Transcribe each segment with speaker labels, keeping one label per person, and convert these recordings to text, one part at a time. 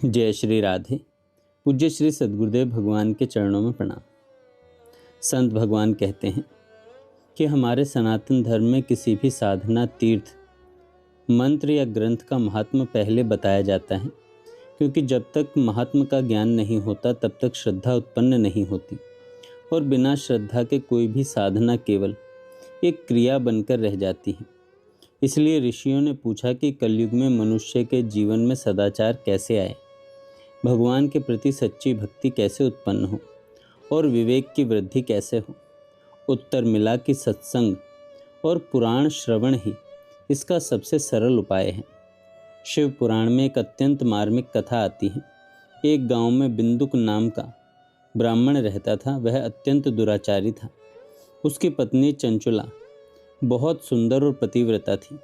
Speaker 1: जय श्री राधे। पूज्य श्री सद्गुरुदेव भगवान के चरणों में प्रणाम। संत भगवान कहते हैं कि हमारे सनातन धर्म में किसी भी साधना, तीर्थ, मंत्र या ग्रंथ का महात्म पहले बताया जाता है, क्योंकि जब तक महात्म का ज्ञान नहीं होता तब तक श्रद्धा उत्पन्न नहीं होती और बिना श्रद्धा के कोई भी साधना केवल एक क्रिया बनकर रह जाती है। इसलिए ऋषियों ने पूछा कि कलयुग में मनुष्य के जीवन में सदाचार कैसे आए, भगवान के प्रति सच्ची भक्ति कैसे उत्पन्न हो और विवेक की वृद्धि कैसे हो। उत्तर मिला कि सत्संग और पुराण श्रवण ही इसका सबसे सरल उपाय है। शिव पुराण में एक अत्यंत मार्मिक कथा आती है। एक गांव में बिंदुक नाम का ब्राह्मण रहता था। वह अत्यंत दुराचारी था। उसकी पत्नी चंचुला बहुत सुंदर और पतिव्रता थी,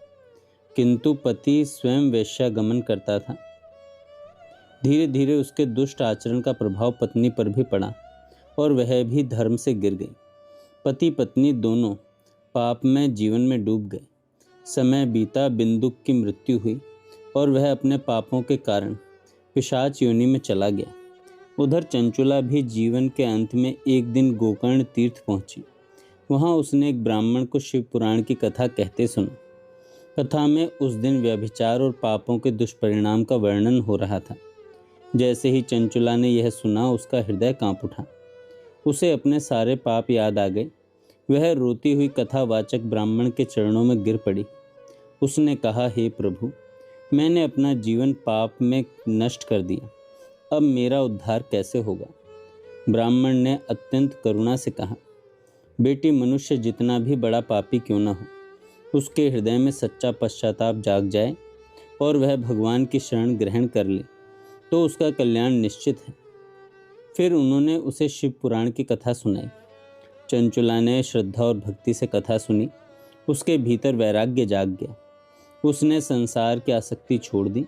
Speaker 1: किंतु पति स्वयं वेश्यागमन करता था। धीरे धीरे उसके दुष्ट आचरण का प्रभाव पत्नी पर भी पड़ा और वह भी धर्म से गिर गई। पति पत्नी दोनों पाप में जीवन में डूब गए। समय बीता, बिंदुक की मृत्यु हुई और वह अपने पापों के कारण पिशाच योनि में चला गया। उधर चंचुला भी जीवन के अंत में एक दिन गोकर्ण तीर्थ पहुंची। वहां उसने एक ब्राह्मण को शिव पुराण की कथा कहते सुना। कथा में उस दिन व्यभिचार और पापों के दुष्परिणाम का वर्णन हो रहा था। जैसे ही चंचुला ने यह सुना, उसका हृदय कांप उठा। उसे अपने सारे पाप याद आ गए। वह रोती हुई कथावाचक ब्राह्मण के चरणों में गिर पड़ी। उसने कहा, हे प्रभु, मैंने अपना जीवन पाप में नष्ट कर दिया, अब मेरा उद्धार कैसे होगा। ब्राह्मण ने अत्यंत करुणा से कहा, बेटी, मनुष्य जितना भी बड़ा पापी क्यों न हो, उसके हृदय में सच्चा पश्चाताप जाग जाए और वह भगवान की शरण ग्रहण कर ले तो उसका कल्याण निश्चित है। फिर उन्होंने उसे शिव पुराण की कथा सुनाई। चंचुला ने श्रद्धा और भक्ति से कथा सुनी। उसके भीतर वैराग्य जाग गया। उसने संसार की आसक्ति छोड़ दी।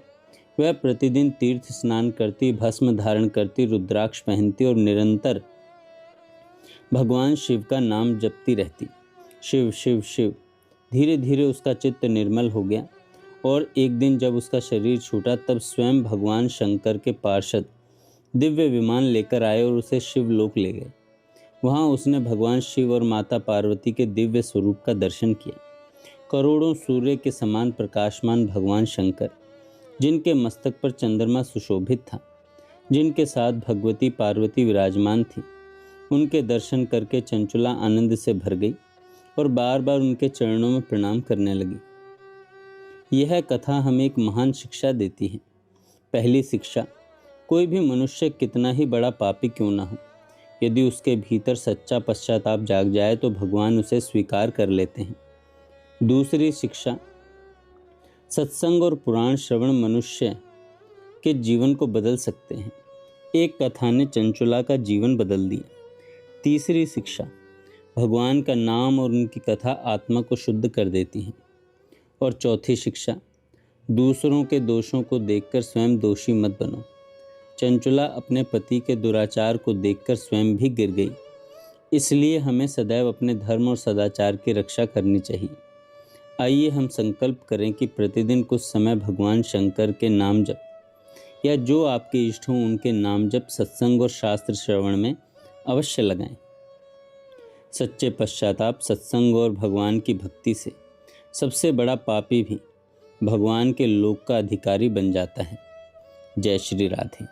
Speaker 1: वह प्रतिदिन तीर्थ स्नान करती, भस्म धारण करती, रुद्राक्ष पहनती और निरंतर भगवान शिव का नाम जपती रहती। शिव शिव शिव। धीरे धीरे उसका चित्त निर्मल हो गया और एक दिन जब उसका शरीर छूटा तब स्वयं भगवान शंकर के पार्षद दिव्य विमान लेकर आए और उसे शिवलोक ले गए। वहां उसने भगवान शिव और माता पार्वती के दिव्य स्वरूप का दर्शन किया। करोड़ों सूर्य के समान प्रकाशमान भगवान शंकर, जिनके मस्तक पर चंद्रमा सुशोभित था, जिनके साथ भगवती पार्वती विराजमान थी, उनके दर्शन करके चंचुला आनंद से भर गई और बार बार उनके चरणों में प्रणाम करने लगी। यह कथा हमें एक महान शिक्षा देती है। पहली शिक्षा, कोई भी मनुष्य कितना ही बड़ा पापी क्यों ना हो, यदि उसके भीतर सच्चा पश्चाताप जाग जाए तो भगवान उसे स्वीकार कर लेते हैं। दूसरी शिक्षा, सत्संग और पुराण श्रवण मनुष्य के जीवन को बदल सकते हैं। एक कथा ने चंचुला का जीवन बदल दिया। तीसरी शिक्षा, भगवान का नाम और उनकी कथा आत्मा को शुद्ध कर देती है। और चौथी शिक्षा, दूसरों के दोषों को देखकर स्वयं दोषी मत बनो। चंचुला अपने पति के दुराचार को देखकर स्वयं भी गिर गई। इसलिए हमें सदैव अपने धर्म और सदाचार की रक्षा करनी चाहिए। आइए हम संकल्प करें कि प्रतिदिन कुछ समय भगवान शंकर के नाम जप या जो आपके इष्ट हों उनके नाम जप, सत्संग और शास्त्र श्रवण में अवश्य लगाएं। सच्चे पश्चाताप, सत्संग और भगवान की भक्ति से सबसे बड़ा पापी भी भगवान के लोक का अधिकारी बन जाता है। जय श्री राधे।